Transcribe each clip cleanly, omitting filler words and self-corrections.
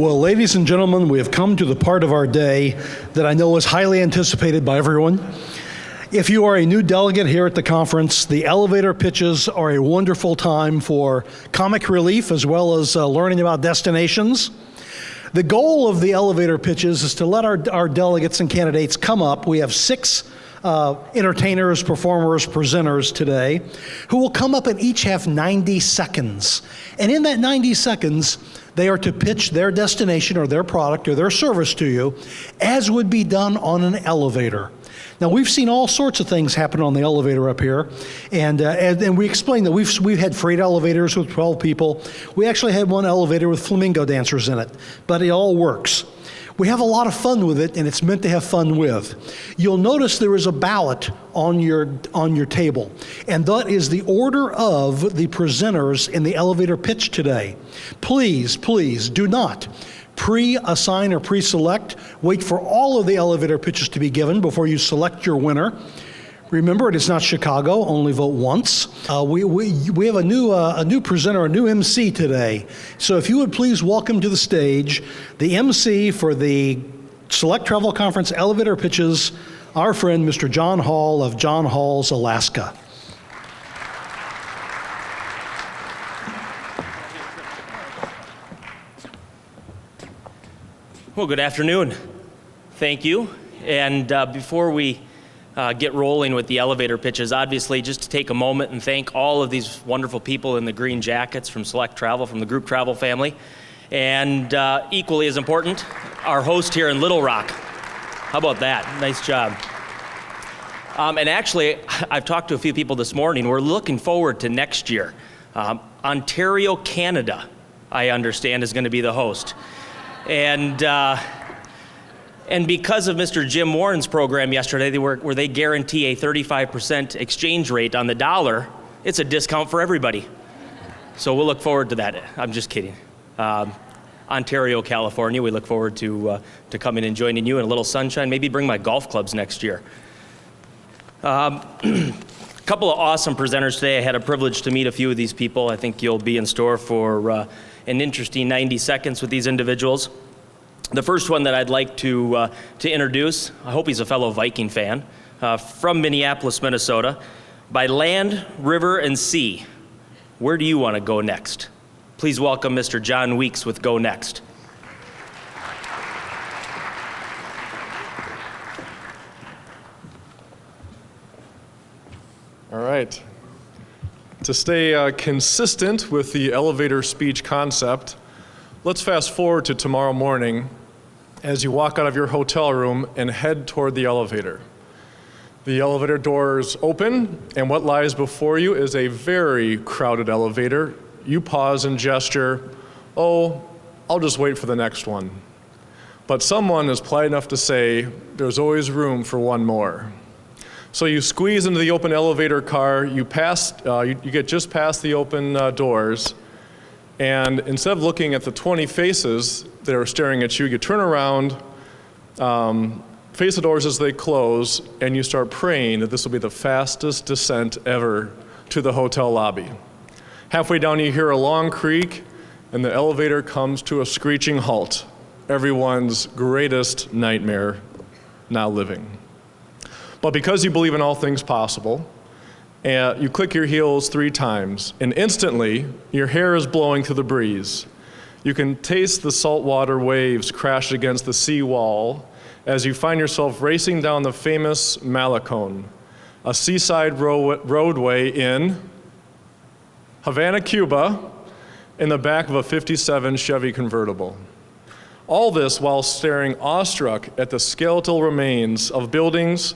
Well, ladies and gentlemen, we have come to the part of our day that I know is highly anticipated by everyone. If you are a new delegate here at the conference, the elevator pitches are a wonderful time for comic relief as well as learning about destinations. The goal of the elevator pitches is to let our delegates and candidates come up. We have 6 entertainers, performers, presenters today who will come up and each have 90 seconds. And in that 90 seconds, they are to pitch their destination or their product or their service to you as would be done on an elevator. Now, we've seen all sorts of things happen on the elevator up here, and we explained that we've had freight elevators with 12 people. We actually had one elevator with flamingo dancers in it, but it all works. We have a lot of fun with it, and it's meant to have fun with. You'll notice there is a ballot on your table, and that is the order of the presenters in the elevator pitch today. Please do not pre-assign or pre-select. Wait for all of the elevator pitches to be given before you select your winner. Remember, it is not Chicago, only vote once. We have a new presenter, a new MC today. So if you would please welcome to the stage the MC for the Select Travel Conference elevator pitches, our friend Mr. John Hall of John Hall's Alaska. Well, good afternoon. Thank you. And before we get rolling with the elevator pitches, obviously just to take a moment and thank all of these wonderful people in the green jackets from Select Travel, from the group travel family. And equally as important, our host here in Little Rock. How about that? Nice job. And actually, I've talked to a few people this morning. We're looking forward to next year. Ontario, Canada, I understand, is going to be the host. And because of Mr. Jim Warren's program yesterday, where they guarantee a 35% exchange rate on the dollar, it's a discount for everybody. So we'll look forward to that. I'm just kidding. Ontario, California, we look forward to coming and joining you in a little sunshine. Maybe bring my golf clubs next year. A couple of awesome presenters today. I had a privilege to meet a few of these people. I think you'll be in store for an interesting 90 seconds with these individuals. The first one that I'd like to introduce, I hope he's a fellow Viking fan, from Minneapolis, Minnesota. By land, river, and sea, where do you want to go next? Please welcome Mr. John Weeks with Go Next. All right. To stay consistent with the elevator speech concept, let's fast forward to tomorrow morning as you walk out of your hotel room and head toward the elevator. The elevator doors open, and what lies before you is a very crowded elevator. You pause and gesture, "Oh, I'll just wait for the next one." But someone is polite enough to say, "There's always room for one more." So you squeeze into the open elevator car, you get just past the open doors, and instead of looking at the 20 faces that are staring at you, you turn around, face the doors as they close, and you start praying that this will be the fastest descent ever to the hotel lobby. Halfway down you hear a long creak, and the elevator comes to a screeching halt. Everyone's greatest nightmare now living. But because you believe in all things possible, you click your heels 3 times, and instantly your hair is blowing through the breeze. You can taste the saltwater waves crash against the seawall as you find yourself racing down the famous Malecón, a seaside roadway in Havana, Cuba, in the back of a '57 Chevy convertible. All this while staring awestruck at the skeletal remains of buildings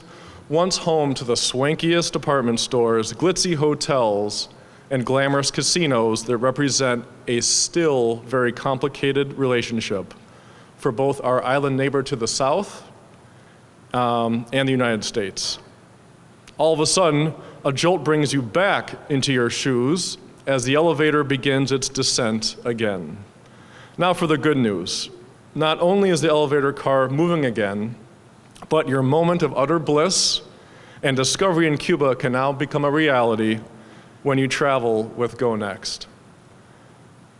once home to the swankiest department stores, glitzy hotels, and glamorous casinos that represent a still very complicated relationship for both our island neighbor to the south and the United States. All of a sudden, a jolt brings you back into your shoes as the elevator begins its descent again. Now for the good news. Not only is the elevator car moving again, but your moment of utter bliss and discovery in Cuba can now become a reality when you travel with Go Next.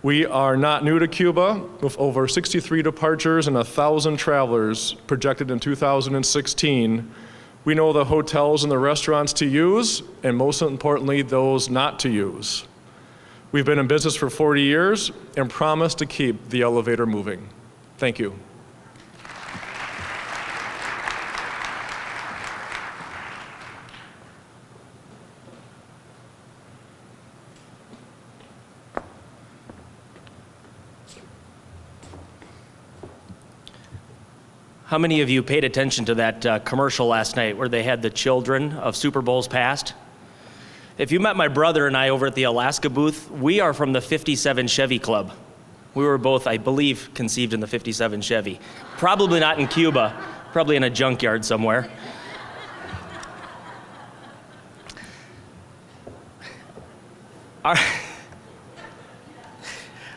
We are not new to Cuba, with over 63 departures and 1,000 travelers projected in 2016. We know the hotels and the restaurants to use, and most importantly, those not to use. We've been in business for 40 years and promise to keep the elevator moving. Thank you. How many of you paid attention to that commercial last night where they had the children of Super Bowls past? If you met my brother and I over at the Alaska booth, we are from the 57 Chevy Club. We were both, I believe, conceived in the 57 Chevy. Probably not in Cuba, probably in a junkyard somewhere.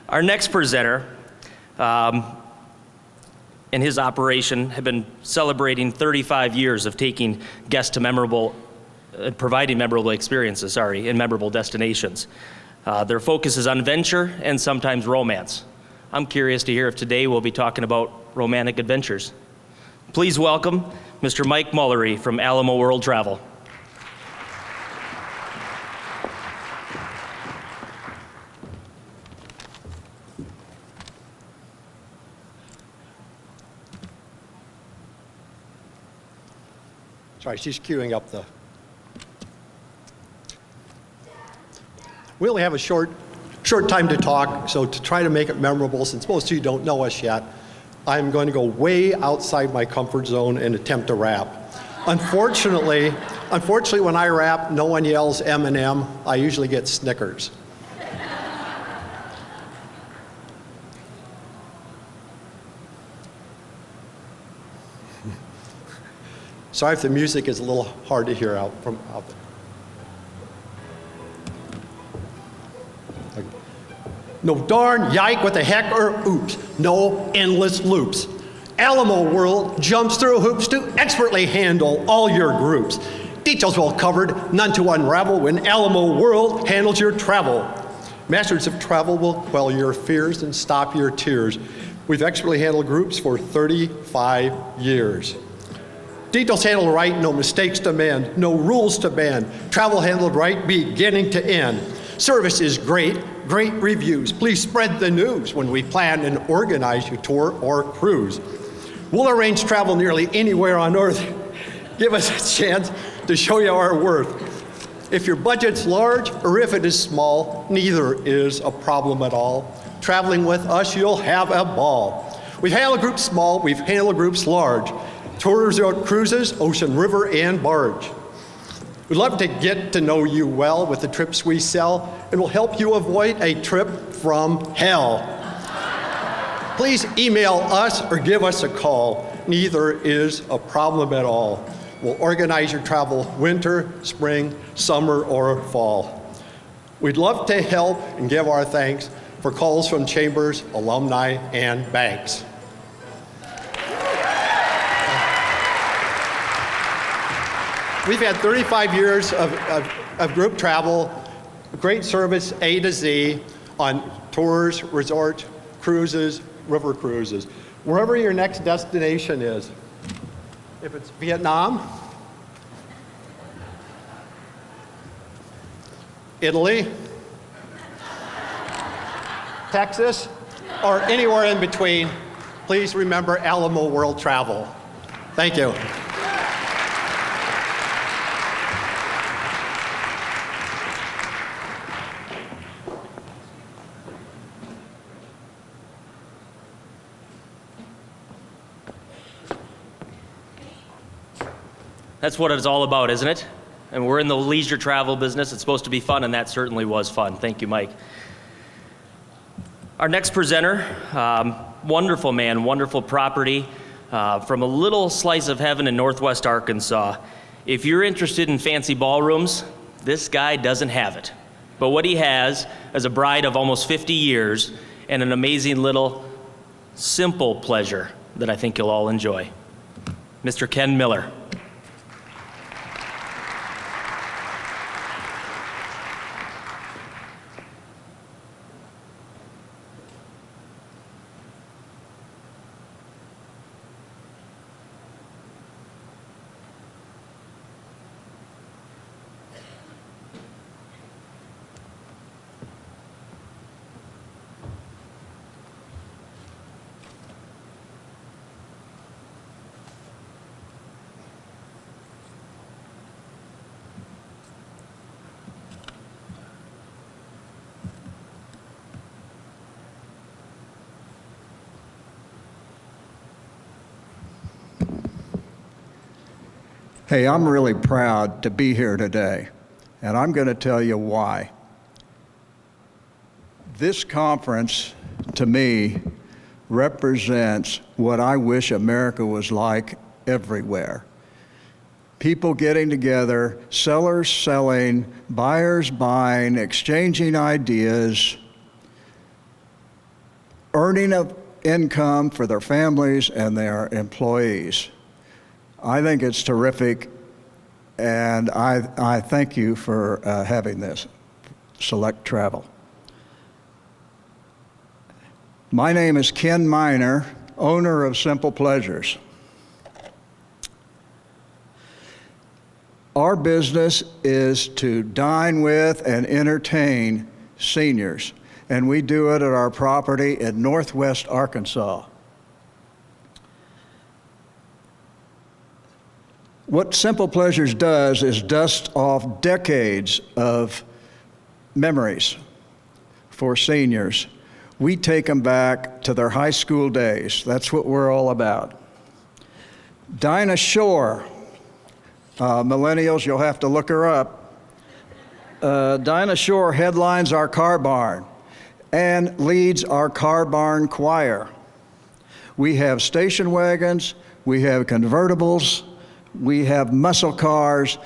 Our next presenter and his operation have been celebrating 35 years of taking guests to providing memorable experiences, in memorable destinations. Their focus is on venture and sometimes romance. I'm curious to hear if today we'll be talking about romantic adventures. Please welcome Mr. Mike Mullery from Alamo World Travel. Sorry, she's queuing up the... We only have a short time to talk, so to try to make it memorable, since most of you don't know us yet, I'm going to go way outside my comfort zone and attempt to rap. Unfortunately, when I rap, no one yells M&M. I usually get Snickers. Sorry if the music is a little hard to hear out there. No darn, yike, what the heck, or oops. No endless loops. Alamo World jumps through hoops to expertly handle all your groups. Details well covered, none to unravel when Alamo World handles your travel. Masters of travel will quell your fears and stop your tears. We've expertly handled groups for 35 years. Details handled right, no mistakes to mend, no rules to bend. Travel handled right, beginning to end. Service is great, great reviews. Please spread the news when we plan and organize your tour or cruise. We'll arrange travel nearly anywhere on earth. Give us a chance to show you our worth. If your budget's large or if it is small, neither is a problem at all. Traveling with us, you'll have a ball. We've handled groups small, we've handled groups large. Tours or cruises, ocean, river, and barge. We'd love to get to know you well with the trips we sell, and we'll help you avoid a trip from hell. Please email us or give us a call. Neither is a problem at all. We'll organize your travel winter, spring, summer, or fall. We'd love to help and give our thanks for calls from chambers, alumni, and banks. We've had 35 years of group travel, great service A to Z on tours, resorts, cruises, river cruises. Wherever your next destination is. If it's Vietnam, Italy, Texas, or anywhere in between, please remember Alamo World Travel. Thank you. That's what it's all about, isn't it? And we're in the leisure travel business. It's supposed to be fun, and that certainly was fun. Thank you, Mike. Our next presenter, wonderful man, wonderful property from a little slice of heaven in Northwest Arkansas. If you're interested in fancy ballrooms, this guy doesn't have it. But what he has is a bride of almost 50 years and an amazing little simple pleasure that I think you'll all enjoy. Mr. Ken Miller. Hey, I'm really proud to be here today, and I'm going to tell you why. This conference, to me, represents what I wish America was like everywhere. People getting together, sellers selling, buyers buying, exchanging ideas, earning an income for their families and their employees. I think it's terrific, and I thank you for having this, Select Travel. My name is Ken Miner, owner of Simple Pleasures. Our business is to dine with and entertain seniors, and we do it at our property in Northwest Arkansas. What Simple Pleasures does is dust off decades of memories for seniors. We take them back to their high school days. That's what we're all about. Dinah Shore, millennials, you'll have to look her up. Dinah Shore headlines our car barn and leads our car barn choir. We have station wagons, we have convertibles, we have muscle cars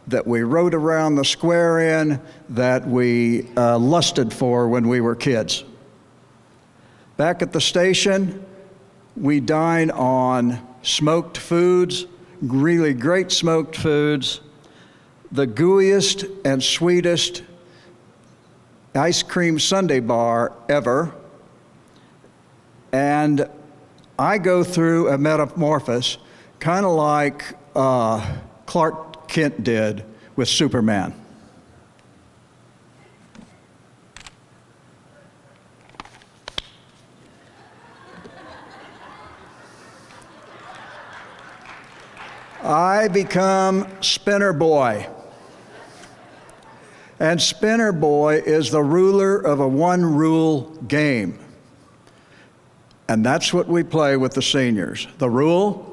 that we rode around the square in that we lusted for when we were kids. Back at the station, we dine on smoked foods, really great smoked foods, the gooeyest and sweetest ice cream sundae bar ever, and I go through a metamorphosis kind of like Clark Kent did with Superman. I become Spinner Boy. And Spinner Boy is the ruler of a one-rule game. And that's what we play with the seniors. The rule?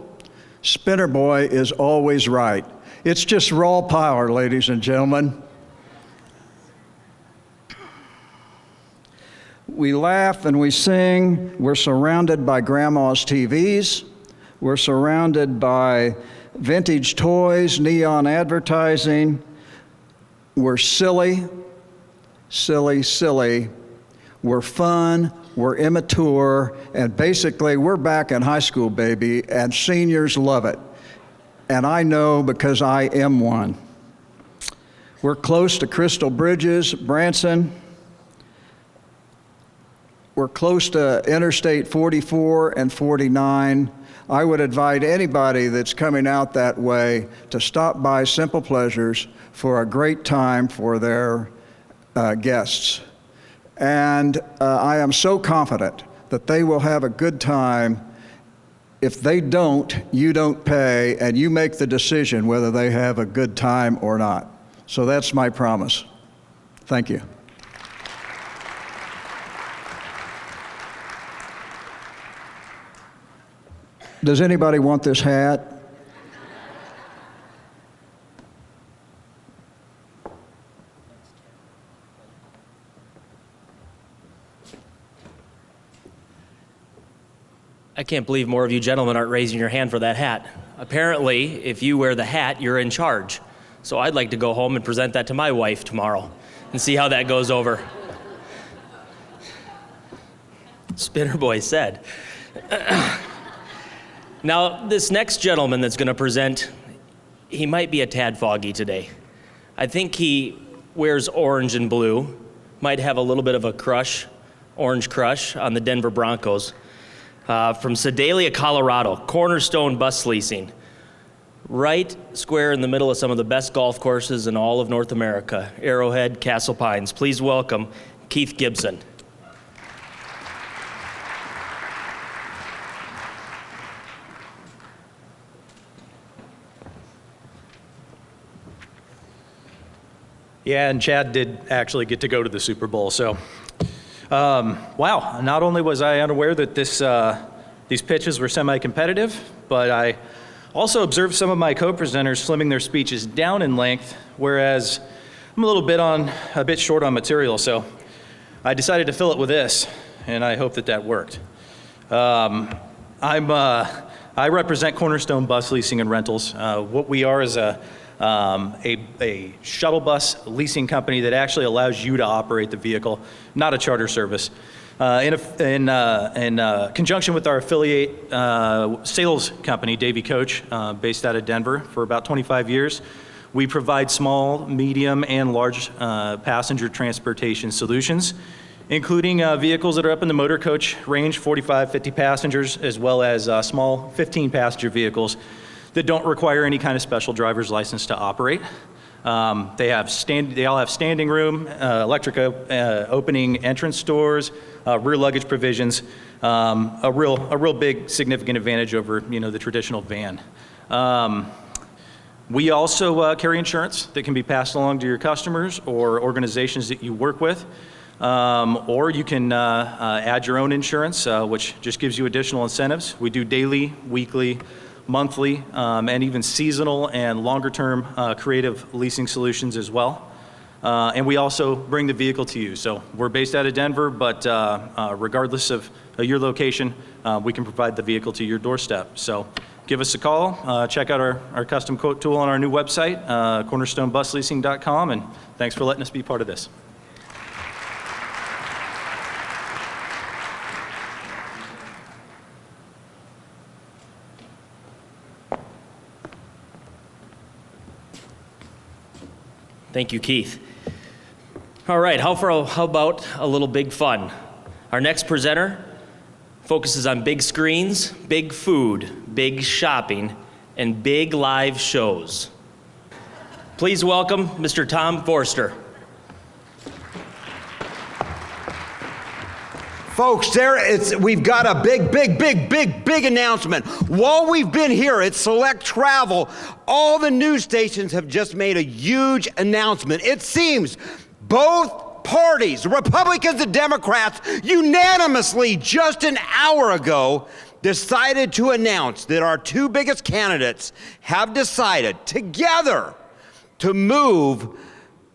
Spinner Boy is always right. It's just raw power, ladies and gentlemen. We laugh and we sing. We're surrounded by grandma's TVs. We're surrounded by vintage toys, neon advertising. We're silly, silly, silly. We're fun, we're immature, and basically we're back in high school, baby, and seniors love it. And I know because I am one. We're close to Crystal Bridges, Branson. We're close to Interstate 44 and 49. I would invite anybody that's coming out that way to stop by Simple Pleasures for a great time for their guests. And I am so confident that they will have a good time. If they don't, you don't pay, and you make the decision whether they have a good time or not. So that's my promise. Thank you. Does anybody want this hat? I can't believe more of you gentlemen aren't raising your hand for that hat. Apparently, if you wear the hat, you're in charge. So I'd like to go home and present that to my wife tomorrow and see how that goes over. Spinner Boy said. Now, this next gentleman that's going to present, he might be a tad foggy today. I think he wears orange and blue, might have a little bit of a crush, orange crush on the Denver Broncos. From Sedalia, Colorado, Cornerstone Bus Leasing. Right square in the middle of some of the best golf courses in all of North America, Arrowhead, Castle Pines. Please welcome Keith Gibson. Yeah, and Chad did actually get to go to the Super Bowl, so wow. Not only was I unaware that these pitches were semi-competitive, but I Also observed some of my co-presenters slimming their speeches down in length, whereas I'm a bit short on material, so I decided to fill it with this, and I hope that worked. I represent Cornerstone Bus Leasing and Rentals. What we are is a shuttle bus leasing company that actually allows you to operate the vehicle, not a charter service. In conjunction with our affiliate sales company, Davy Coach, based out of Denver for about 25 years, we provide small, medium, and large passenger transportation solutions, including vehicles that are up in the motor coach range, 45, 50 passengers, as well as small 15-passenger vehicles that don't require any kind of special driver's license to operate. They all have standing room, electric opening entrance doors, rear luggage provisions, a real big significant advantage over the traditional van. We also carry insurance that can be passed along to your customers or organizations that you work with. Or you can add your own insurance, which just gives you additional incentives. We do daily, weekly, monthly, and even seasonal and longer-term creative leasing solutions as well. And we also bring the vehicle to you. So we're based out of Denver, but regardless of your location, we can provide the vehicle to your doorstep. So give us a call. Check out our custom quote tool on our new website, cornerstonebusleasing.com, and thanks for letting us be part of this. Thank you, Keith. All right, how about a little big fun? Our next presenter focuses on big screens, big food, big shopping, and big live shows. Please welcome Mr. Tom Forster. Folks, we've got a big announcement. While we've been here at Select Travel, all the news stations have just made a huge announcement. It seems both parties, Republicans and Democrats, unanimously just an hour ago decided to announce that our two biggest candidates have decided together to move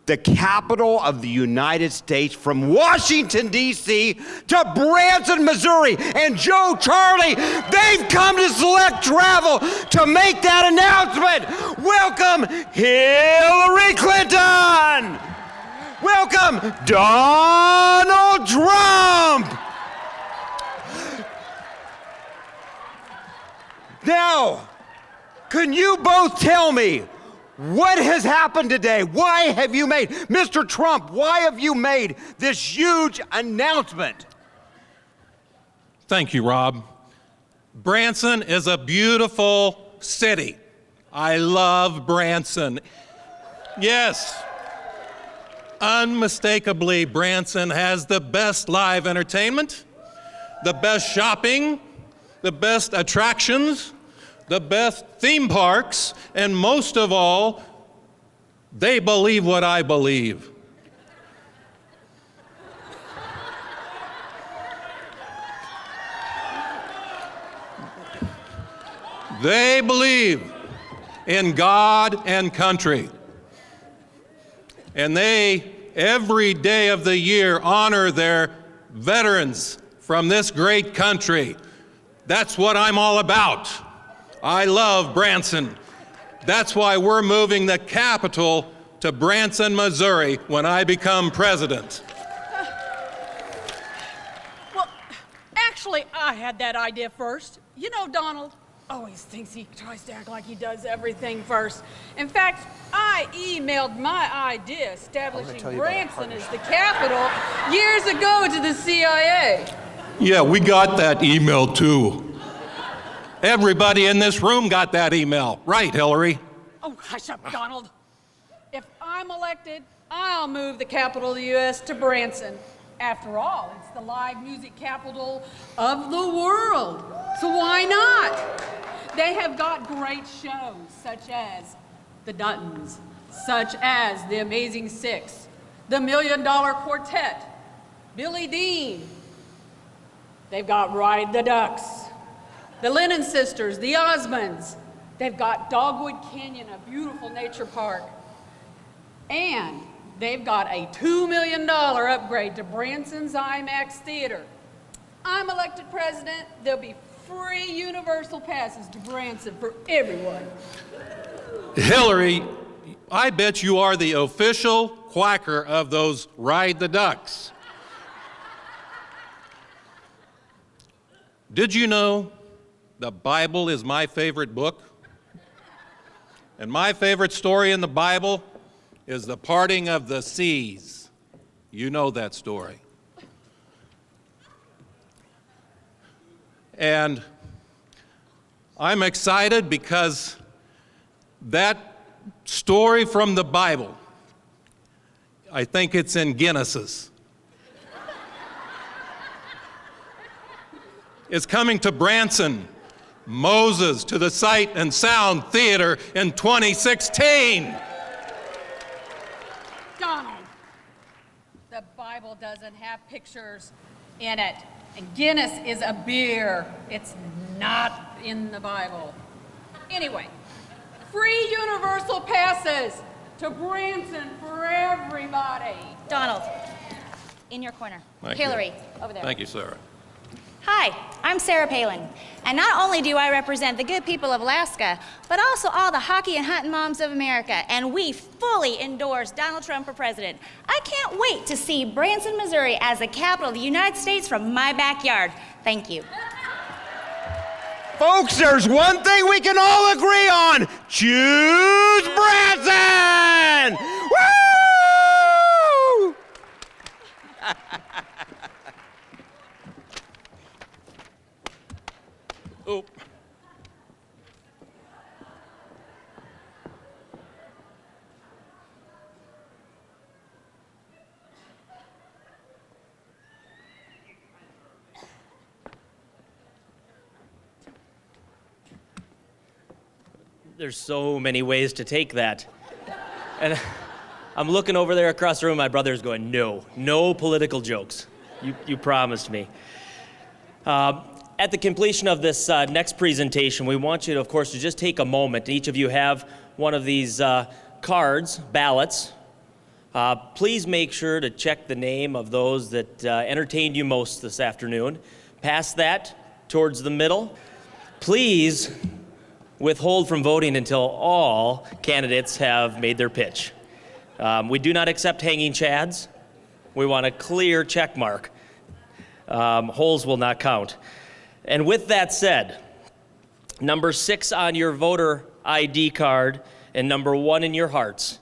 the capital of the United States from Washington, D.C. to Branson, Missouri. And Joe, Charlie, they've come to Select Travel to make that announcement. Welcome, Hillary Clinton. Welcome, Donald Trump. Now, can you both tell me, what has happened today? Why have you made, Mr. Trump, why have you made this huge announcement? Thank you, Rob. Branson is a beautiful city. I love Branson. Yes, unmistakably, Branson has the best live entertainment, the best shopping, the best attractions, the best theme parks, and most of all, they believe what I believe. They believe in God and country. And they, every day of the year, honor their veterans from this great country. That's what I'm all about. I love Branson. That's why we're moving the capital to Branson, Missouri when I become president. Well, actually, I had that idea first. You know, Donald always thinks he tries to act like he does everything first. In fact, I emailed my idea establishing Branson as the capital years ago to the CIA. Yeah, we got that email too. Everybody in this room got that email. Right, Hillary? Oh, hush up, Donald. If I'm elected, I'll move the capital of the U.S. to Branson. After all, it's the live music capital of the world. So why not? They have got great shows, such as The Duttons, such as The Amazing Six, The $1 Million Quartet, Billy Dean. They've got Ride the Ducks, The Lennon Sisters, The Osmonds, They've got Dogwood Canyon, a beautiful nature park. And they've got a $2 million upgrade to Branson's IMAX theater. I'm elected president, there'll be free universal passes to Branson for everyone. Hillary, I bet you are the official quacker of those Ride the Ducks. Did you know the Bible is my favorite book? And my favorite story in the Bible is the parting of the seas. You know that story. And I'm excited because that story from the Bible, I think it's in Guinness's. It's coming to Branson, Moses, to the Sight and Sound Theater in 2016. Donald, the Bible doesn't have pictures in it. And Guinness is a beer. It's not in the Bible. Anyway, free universal passes to Branson for everybody. Donald, in your corner. Thank you. Hillary, over there. Thank you, Sarah. Hi, I'm Sarah Palin. And not only do I represent the good people of Alaska, but also all the hockey and hunting moms of America. And we fully endorse Donald Trump for president. I can't wait to see Branson, Missouri as the capital of the United States from my backyard. Thank you. Folks, there's one thing we can all agree on. Choose Branson! Woo! Oh. There's so many ways to take that. And I'm looking over there across the room, my brother's going, no political jokes. You promised me. At the completion of this next presentation, we want you to, of course, to just take a moment. Each of you have one of these cards, ballots. Please make sure to check the name of those that entertained you most this afternoon. Pass that towards the middle. Please withhold from voting until all candidates have made their pitch. We do not accept hanging chads. We want a clear check mark. Holes will not count. And with that said, number 6 on your voter ID card and number 1 in your hearts,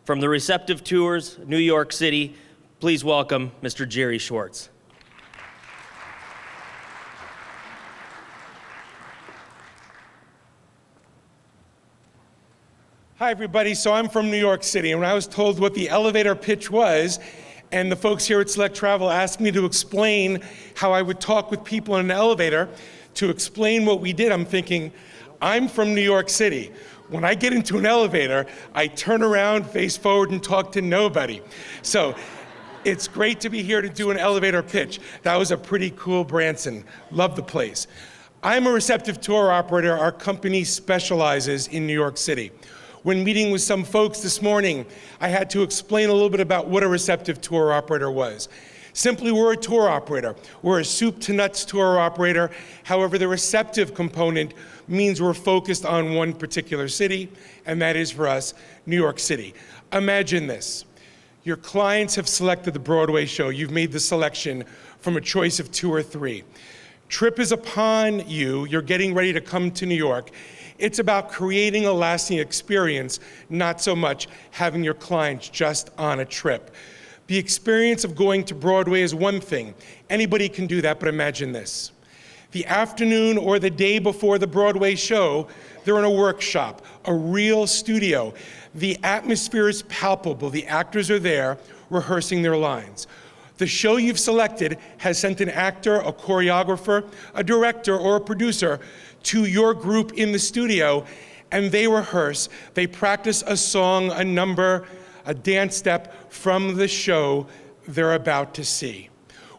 from the Receptive Tours, New York City, please welcome Mr. Jerry Schwartz. Hi, everybody. So I'm from New York City, and when I was told what the elevator pitch was, and the folks here at Select Travel asked me to explain how I would talk with people in an elevator to explain what we did, I'm thinking, I'm from New York City. When I get into an elevator, I turn around, face forward, and talk to nobody. So it's great to be here to do an elevator pitch. That was a pretty cool Branson. Love the place. I'm a Receptive tour operator. Our company specializes in New York City. When meeting with some folks this morning, I had to explain a little bit about what a Receptive tour operator was. Simply, we're a tour operator. We're a soup to nuts tour operator. However, the receptive component means we're focused on one particular city, and that is for us, New York City. Imagine this. Your clients have selected the Broadway show. You've made the selection from a choice of 2 or 3. Trip is upon you. You're getting ready to come to New York. It's about creating a lasting experience, not so much having your clients just on a trip. The experience of going to Broadway is one thing. Anybody can do that, but imagine this. The afternoon or the day before the Broadway show, they're in a workshop, a real studio. The atmosphere is palpable. The actors are there rehearsing their lines. The show you've selected has sent an actor, a choreographer, a director, or a producer to your group in the studio, and they rehearse. They practice a song, a number, a dance step from the show they're about to see.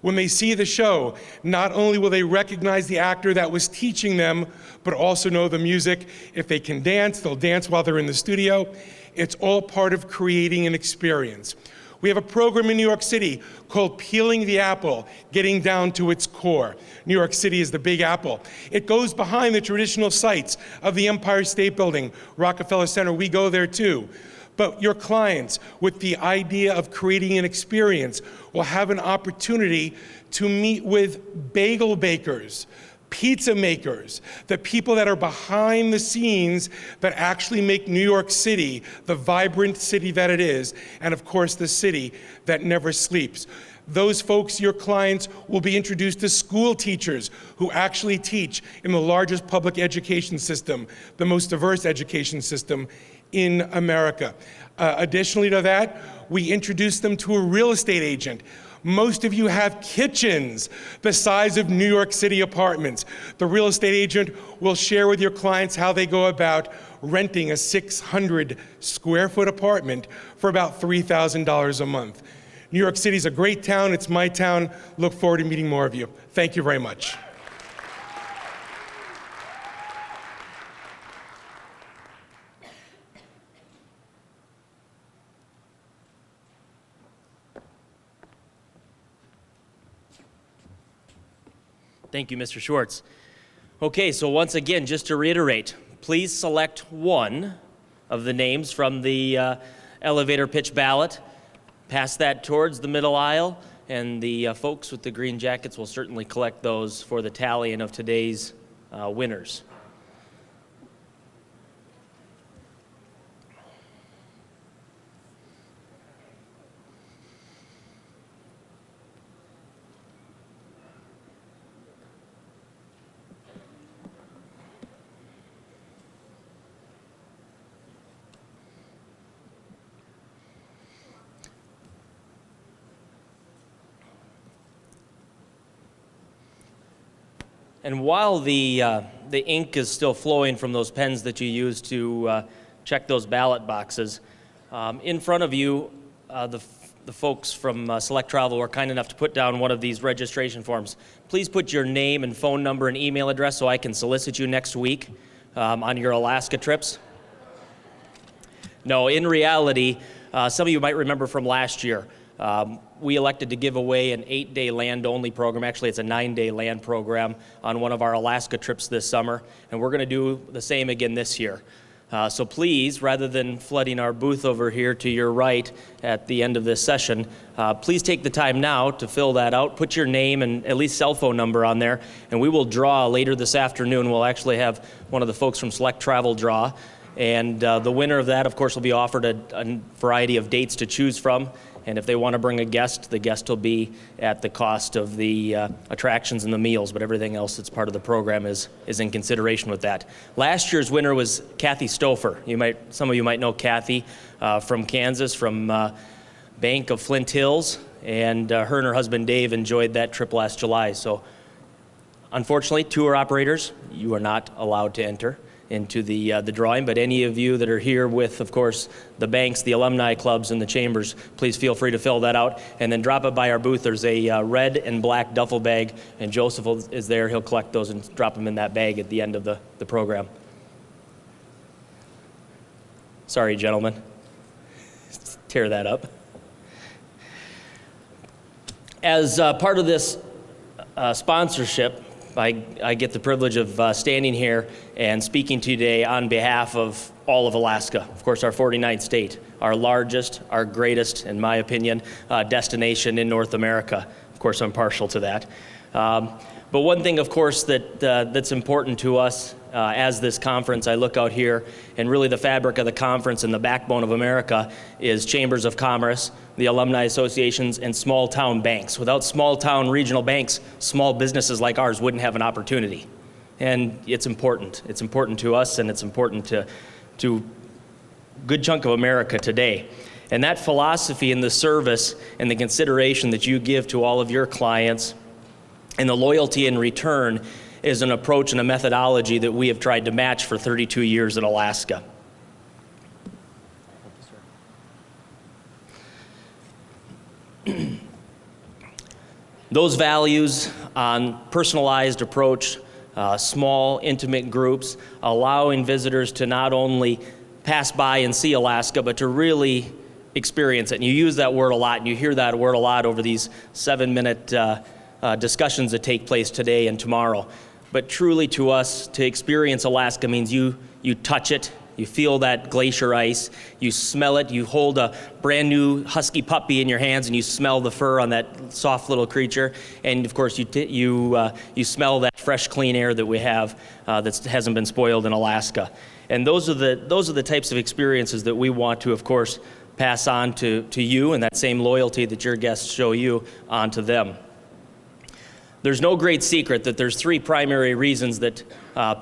When they see the show, not only will they recognize the actor that was teaching them, but also know the music. If they can dance, they'll dance while they're in the studio. It's all part of creating an experience. We have a program in New York City called Peeling the Apple, getting down to its core. New York City is the Big Apple. It goes behind the traditional sites of the Empire State Building, Rockefeller Center. We go there too. But your clients, with the idea of creating an experience, will have an opportunity to meet with bagel bakers, pizza makers, the people that are behind the scenes that actually make New York City the vibrant city that it is, and of course the city that never sleeps. Those folks, your clients, will be introduced to school teachers who actually teach in the largest public education system, the most diverse education system in America. Additionally to that, we introduce them to a real estate agent. Most of you have kitchens the size of New York City apartments. The real estate agent will share with your clients how they go about renting a 600 square foot apartment for about $3,000 a month. New York City is a great town. It's my town. Look forward to meeting more of you. Thank you very much. Thank you, Mr. Schwartz. Okay, so once again, just to reiterate, please select one of the names from the elevator pitch ballot. Pass that towards the middle aisle, and the folks with the green jackets will certainly collect those for the tallying of today's winners. And while the ink is still flowing from those pens that you use to check those ballot boxes, in front of you, the folks from Select Travel were kind enough to put down one of these registration forms. Please put your name and phone number and email address so I can solicit you next week on your Alaska trips. No, in reality, some of you might remember from last year, we elected to give away an 8-day land-only program. Actually, it's a 9-day land program on one of our Alaska trips this summer, and we're going to do the same again this year. So please, rather than flooding our booth over here to your right at the end of this session, please take the time now to fill that out. Put your name and at least cell phone number on there, and we will draw later this afternoon. We'll actually have one of the folks from Select Travel draw, and the winner of that, of course, will be offered a variety of dates to choose from. And if they want to bring a guest, the guest will be at the cost of the attractions and the meals, but everything else that's part of the program is in consideration with that. Last year's winner was Kathy Stouffer. Some of you might know Kathy from Kansas, from Bank of Flint Hills, and her and her husband Dave enjoyed that trip last July. So unfortunately, tour operators, you are not allowed to enter into the drawing, but any of you that are here with, of course, the banks, the alumni clubs, and the chambers, please feel free to fill that out, and then drop it by our booth. There's a red and black duffel bag, and Joseph is there. He'll collect those and drop them in that bag at the end of the program. Sorry, gentlemen. Tear that up. As part of this sponsorship, I get the privilege of standing here and speaking to you today on behalf of all of Alaska, of course, our 49th state, our largest, our greatest, in my opinion, destination in North America. Of course, I'm partial to that. But one thing, of course, that's important to us as this conference, I look out here, and really the fabric of the conference and the backbone of America is chambers of commerce, the alumni associations, and small town banks. Without small town regional banks, small businesses like ours wouldn't have an opportunity. And it's important. It's important to us, and it's important to a good chunk of America today. And that philosophy and the service and the consideration that you give to all of your clients and the loyalty in return is an approach and a methodology that we have tried to match for 32 years in Alaska. Those values on personalized approach, small, intimate groups, allowing visitors to not only pass by and see Alaska, but to really experience it. And you use that word a lot, and you hear that word a lot over these 7-minute discussions that take place today and tomorrow. But truly to us, to experience Alaska means you touch it, you feel that glacier ice, you smell it, you hold a brand new husky puppy in your hands and you smell the fur on that soft little creature. And of course you smell that fresh, clean air that we have that hasn't been spoiled in Alaska. And those are the types of experiences that we want to, of course, pass on to you, and that same loyalty that your guests show you onto them. There's no great secret that there's 3 primary reasons that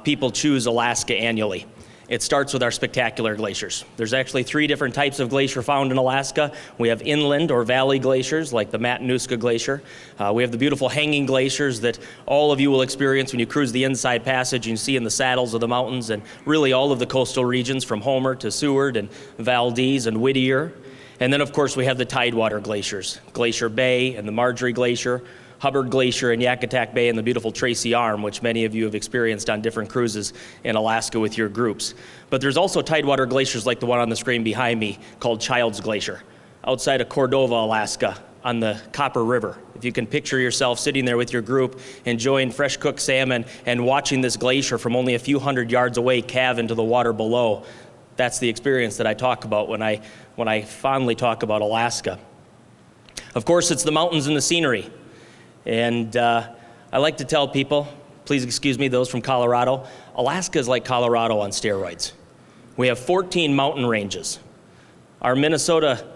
people choose Alaska annually. It starts with our spectacular glaciers. There's actually 3 different types of glacier found in Alaska. We have inland or valley glaciers like the Matanuska Glacier. We have the beautiful hanging glaciers that all of you will experience when you cruise the Inside Passage and you see in the saddles of the mountains, and really all of the coastal regions from Homer to Seward and Valdez and Whittier. And then of course we have the tidewater glaciers, Glacier Bay and the Marjorie Glacier, Hubbard Glacier and Yakutak Bay, and the beautiful Tracy Arm, which many of you have experienced on different cruises in Alaska with your groups. But there's also tidewater glaciers like the one on the screen behind me called Childs Glacier, outside of Cordova, Alaska, on the Copper River. If you can picture yourself sitting there with your group, enjoying fresh cooked salmon and watching this glacier from only a few hundred yards away calve into the water below, that's the experience that I talk about when I fondly talk about Alaska. Of course, it's the mountains and the scenery. And I like to tell people, please excuse me, those from Colorado, Alaska is like Colorado on steroids. We have 14 mountain ranges. Our Minnesota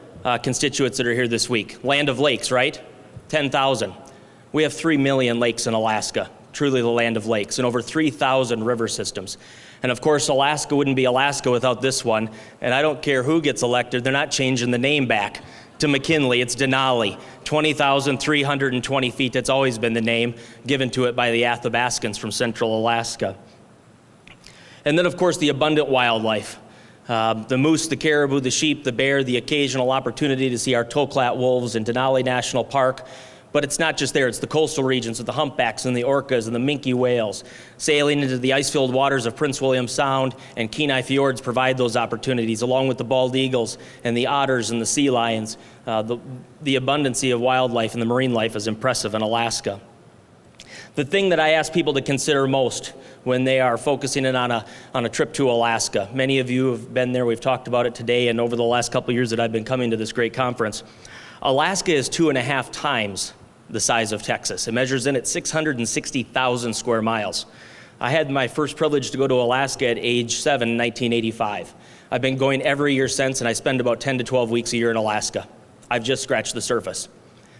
constituents that are here this week, land of lakes, right? 10,000. We have 3 million lakes in Alaska, truly the land of lakes, and over 3,000 river systems. And of course, Alaska wouldn't be Alaska without this one. And I don't care who gets elected, they're not changing the name back to McKinley. It's Denali, 20,320 feet. That's always been the name given to it by the Athabascans from central Alaska. And then, of course, the abundant wildlife. The moose, the caribou, the sheep, the bear, the occasional opportunity to see our Toklat wolves in Denali National Park. But it's not just there, it's the coastal regions with the humpbacks and the orcas and the minke whales. Sailing into the ice-filled waters of Prince William Sound and Kenai Fjords provide those opportunities, along with the bald eagles and the otters and the sea lions. The abundancy of wildlife and the marine life is impressive in Alaska. The thing that I ask people to consider most when they are focusing in on a trip to Alaska, many of you have been there, we've talked about it today and over the last couple of years that I've been coming to this great conference. Alaska is 2.5 times the size of Texas. It measures in at 660,000 square miles. I had my first privilege to go to Alaska at age 7 in 1985. I've been going every year since, and I spend about 10 to 12 weeks a year in Alaska. I've just scratched the surface.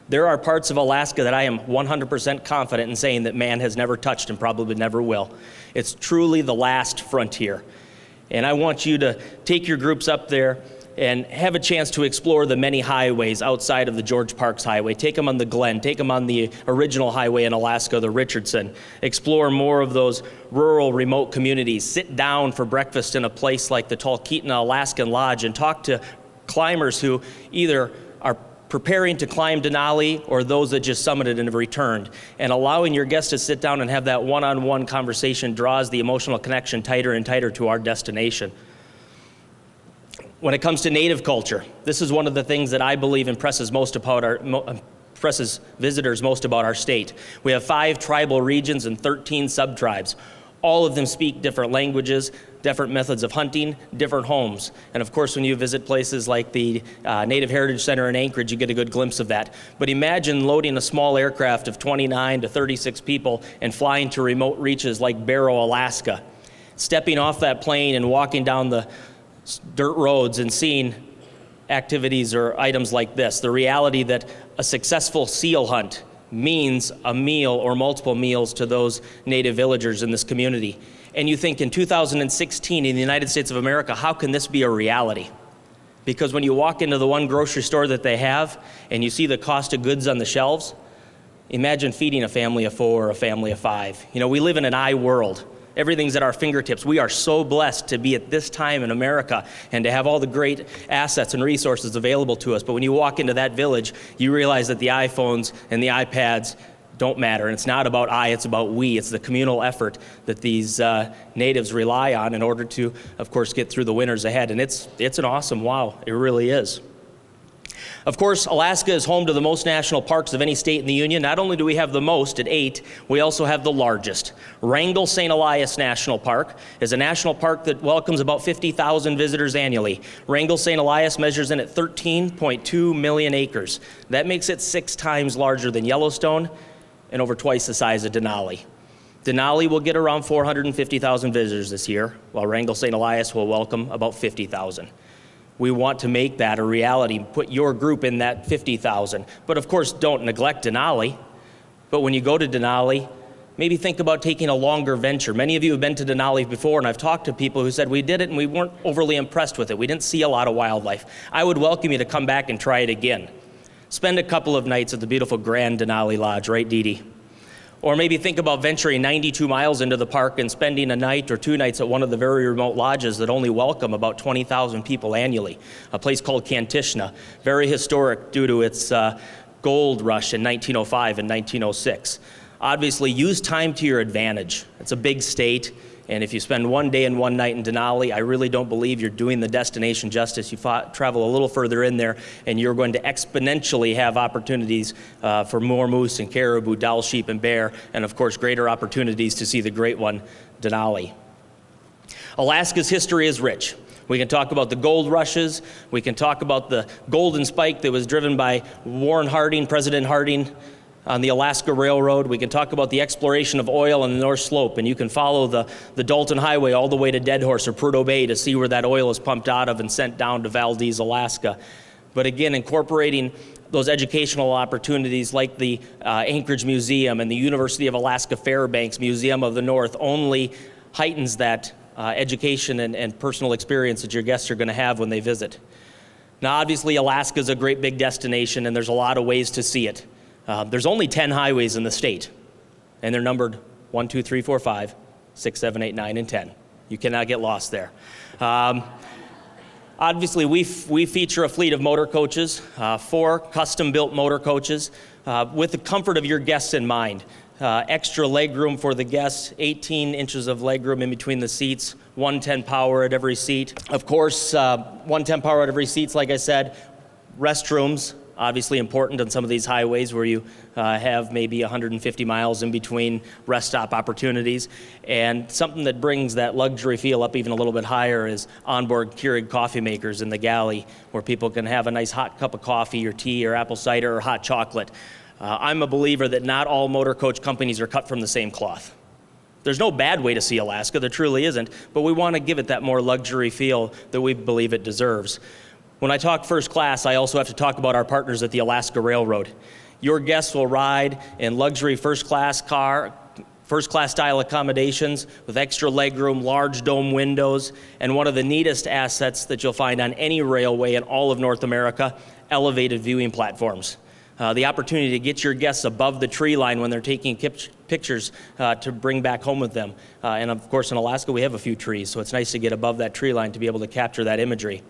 There are parts of Alaska that I am 100% confident in saying that man has never touched and probably never will. It's truly the last frontier. And I want you to take your groups up there and have a chance to explore the many highways outside of the George Parks Highway. Take them on the Glen, take them on the original highway in Alaska, the Richardson. Explore more of those rural, remote communities. Sit down for breakfast in a place like the Talkeetna Alaskan Lodge and talk to climbers who either are preparing to climb Denali or those that just summited and have returned. And allowing your guests to sit down and have that one-on-one conversation draws the emotional connection tighter and tighter to our destination. When it comes to Native culture, this is one of the things that I believe impresses visitors most about our state. We have 5 tribal regions and 13 sub-tribes. All of them speak different languages, different methods of hunting, different homes. And of course, when you visit places like the Native Heritage Center in Anchorage, you get a good glimpse of that. But imagine loading a small aircraft of 29 to 36 people and flying to remote reaches like Barrow, Alaska. Stepping off that plane and walking down the dirt roads and seeing activities or items like this. The reality that a successful seal hunt means a meal or multiple meals to those native villagers in this community. And you think in 2016 in the United States of America, how can this be a reality? Because when you walk into the one grocery store that they have and you see the cost of goods on the shelves, imagine feeding a family of 4 or a family of 5. You know, we live in an I world. Everything's at our fingertips. We are so blessed to be at this time in America and to have all the great assets and resources available to us. But when you walk into that village, you realize that the iPhones and the iPads don't matter. And it's not about I, it's about we. It's the communal effort that these natives rely on in order to, of course, get through the winters ahead. And it's an awesome wow. It really is. Of course, Alaska is home to the most national parks of any state in the Union. Not only do we have the most at 8, we also have the largest. Wrangell-St. Elias National Park is a national park that welcomes about 50,000 visitors annually. Wrangell-St. Elias measures in at 13.2 million acres. That makes it 6 times larger than Yellowstone and over twice the size of Denali. Denali will get around 450,000 visitors this year, while Wrangell-St. Elias will welcome about 50,000. We want to make that a reality, put your group in that 50,000. But of course, don't neglect Denali. But when you go to Denali, maybe think about taking a longer venture. Many of you have been to Denali before, and I've talked to people who said we did it and we weren't overly impressed with it. We didn't see a lot of wildlife. I would welcome you to come back and try it again. Spend a couple of nights at the beautiful Grand Denali Lodge, right, Dee Dee? Or maybe think about venturing 92 miles into the park and spending a night or 2 nights at one of the very remote lodges that only welcome about 20,000 people annually, a place called Kantishna, very historic due to its gold rush in 1905 and 1906. Obviously, use time to your advantage. It's a big state, and if you spend 1 day and 1 night in Denali, I really don't believe you're doing the destination justice. You travel a little further in there, and you're going to exponentially have opportunities for more moose and caribou, Dall sheep and bear, and of course, greater opportunities to see the great one, Denali. Alaska's history is rich. We can talk about the gold rushes. We can talk about the golden spike that was driven by Warren Harding, President Harding, on the Alaska Railroad. We can talk about the exploration of oil on the North Slope, and you can follow the Dalton Highway all the way to Dead Horse or Prudhoe Bay to see where that oil is pumped out of and sent down to Valdez, Alaska. But again, incorporating those educational opportunities like the Anchorage Museum and the University of Alaska Fairbanks Museum of the North only heightens that education and personal experience that your guests are going to have when they visit. Now, obviously, Alaska is a great big destination, and there's a lot of ways to see it. There's only 10 highways in the state, and they're numbered 1, 2, 3, 4, 5, 6, 7, 8, 9, and 10. You cannot get lost there. Obviously, we feature a fleet of motor coaches, 4 custom-built motor coaches, with the comfort of your guests in mind. Extra legroom for the guests, 18 inches of legroom in between the seats, 110 power at every seat. Of course, 110 power at every seat, like I said. Restrooms, obviously important on some of these highways where you have maybe 150 miles in between rest stop opportunities. And something that brings that luxury feel up even a little bit higher is onboard Keurig coffee makers in the galley, where people can have a nice hot cup of coffee or tea or apple cider or hot chocolate. I'm a believer that not all motor coach companies are cut from the same cloth. There's no bad way to see Alaska, there truly isn't, but we want to give it that more luxury feel that we believe it deserves. When I talk first class, I also have to talk about our partners at the Alaska Railroad. Your guests will ride in luxury first class style accommodations with extra legroom, large dome windows, and one of the neatest assets that you'll find on any railway in all of North America, elevated viewing platforms. The opportunity to get your guests above the tree line when they're taking pictures to bring back home with them. And of course, in Alaska, we have a few trees, so it's nice to get above that tree line to be able to capture that imagery.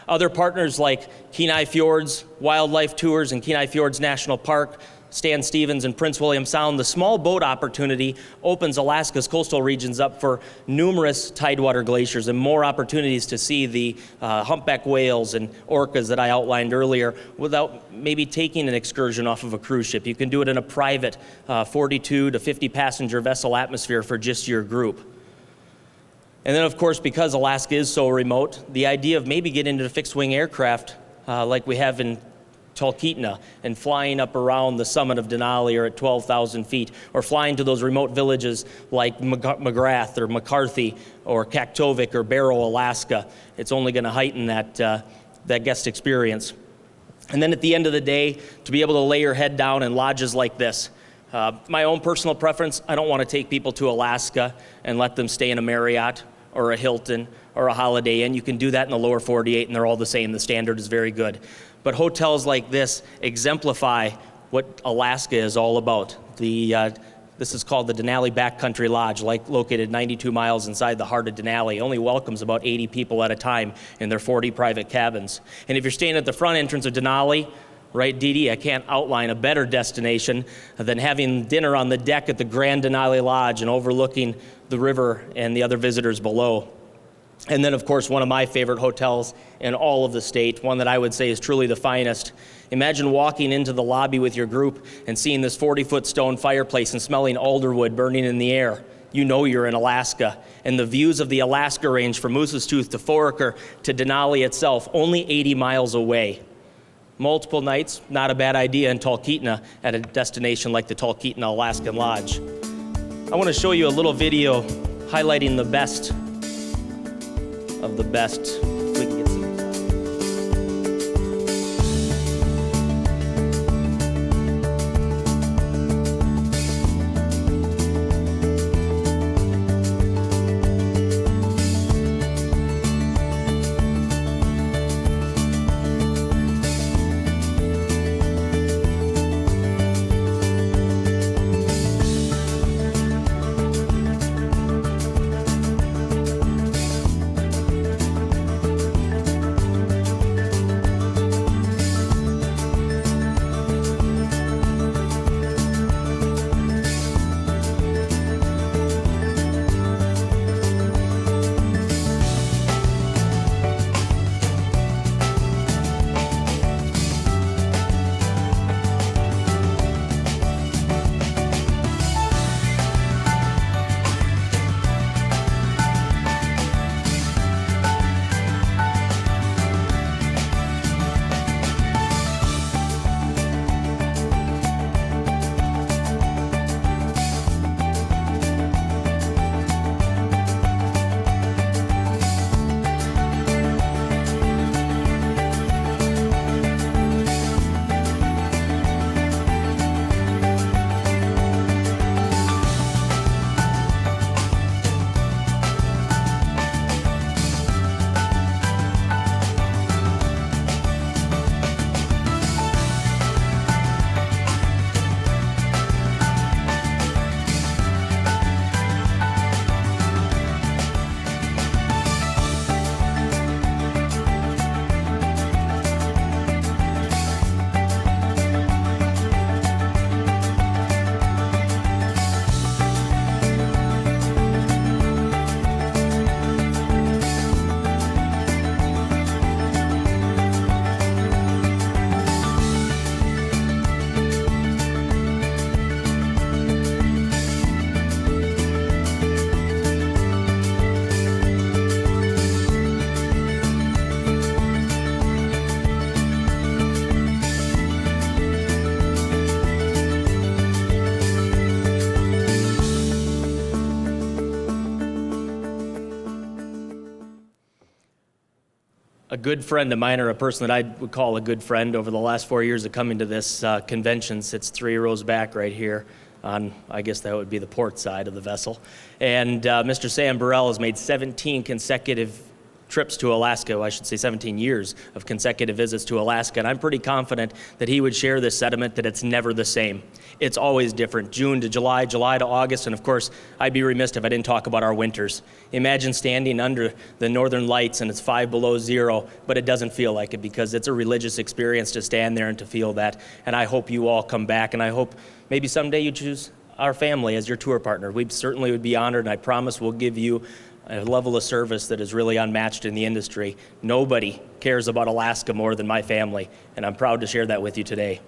Other partners like Kenai Fjords Wildlife Tours and Kenai Fjords National Park, Stan Stevens and Prince William Sound, the small boat opportunity opens Alaska's coastal regions up for numerous tidewater glaciers and more opportunities to see the humpback whales and orcas that I outlined earlier without maybe taking an excursion off of a cruise ship. You can do it in a private 42 to 50 passenger vessel atmosphere for just your group. And then, of course, because Alaska is so remote, the idea of maybe getting into a fixed-wing aircraft like we have in Talkeetna and flying up around the summit of Denali or at 12,000 feet, or flying to those remote villages like McGrath or McCarthy or Kaktovik or Barrow, Alaska. It's only going to heighten that guest experience. And then at the end of the day, to be able to lay your head down in lodges like this. My own personal preference, I don't want to take people to Alaska and let them stay in a Marriott or a Hilton or a Holiday Inn. You can do that in the lower 48 and they're all the same. The standard is very good. But hotels like this exemplify what Alaska is all about. The This is called the Denali Backcountry Lodge, located 92 miles inside the heart of Denali. Only welcomes about 80 people at a time in their 40 private cabins. And if you're staying at the front entrance of Denali, right, Dee Dee, I can't outline a better destination than having dinner on the deck at the Grand Denali Lodge and overlooking the river and the other visitors below. And then, of course, one of my favorite hotels in all of the state, one that I would say is truly the finest. Imagine walking into the lobby with your group and seeing this 40-foot stone fireplace and smelling alderwood burning in the air. You know you're in Alaska. And the views of the Alaska Range from Moose's Tooth to Foraker to Denali itself, only 80 miles away. Multiple nights, not a bad idea in Talkeetna at a destination like the Talkeetna Alaskan Lodge. I want to show you a little video highlighting the best of the best. If we can get some. A good friend of mine, or a person that I would call a good friend over the last 4 years of coming to this convention, sits 3 rows back right here on, I guess that would be the port side of the vessel. And Mr. Sam Burrell has made 17 consecutive trips to Alaska, well, I should say 17 years of consecutive visits to Alaska, and I'm pretty confident that he would share this sentiment that it's never the same. It's always different, June to July, July to August, and of course, I'd be remiss if I didn't talk about our winters. Imagine standing under the northern lights and it's 5 below zero, but it doesn't feel like it because it's a religious experience to stand there and to feel that, and I hope you all come back, and I hope maybe someday you choose our family as your tour partner. We certainly would be honored, and I promise we'll give you a level of service that is really unmatched in the industry. Nobody cares about Alaska more than my family, and I'm proud to share that with you today.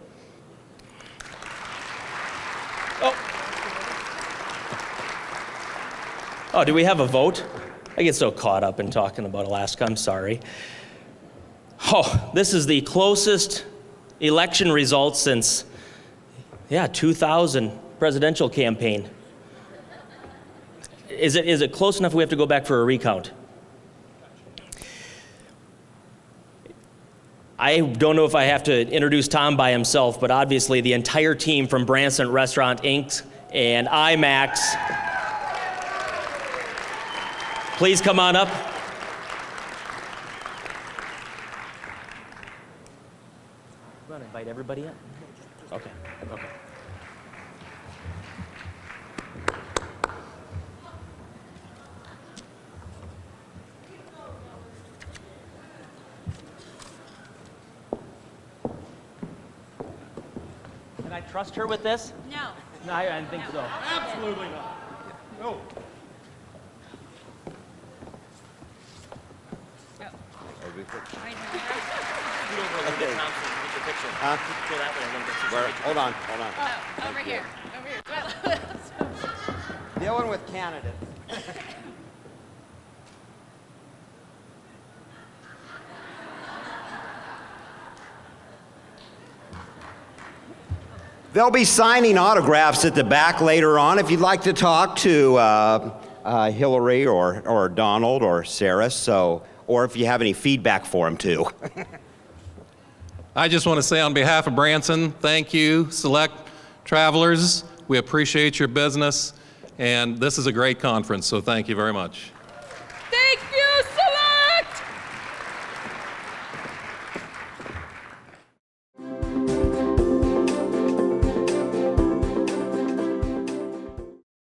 Oh, do we have a vote? I get so caught up in talking about Alaska, I'm sorry. Oh, this is the closest election results since, 2000 presidential campaign. Is it close enough we have to go back for a recount? I don't know if I have to introduce Tom by himself, but obviously the entire team from Branson Restaurant Inc. and IMAX, please come on up. You want to invite everybody in? Okay. Can I trust her with this? No. No, I didn't think so. Absolutely not. No. Hold on. Oh, over here. Dealing with candidates. They'll be signing autographs at the back later on if you'd like to talk to Hillary or Donald or Sarah, or if you have any feedback for them too. I just want to say on behalf of Branson, thank you, select travelers. We appreciate your business, and this is a great conference, so thank you very much.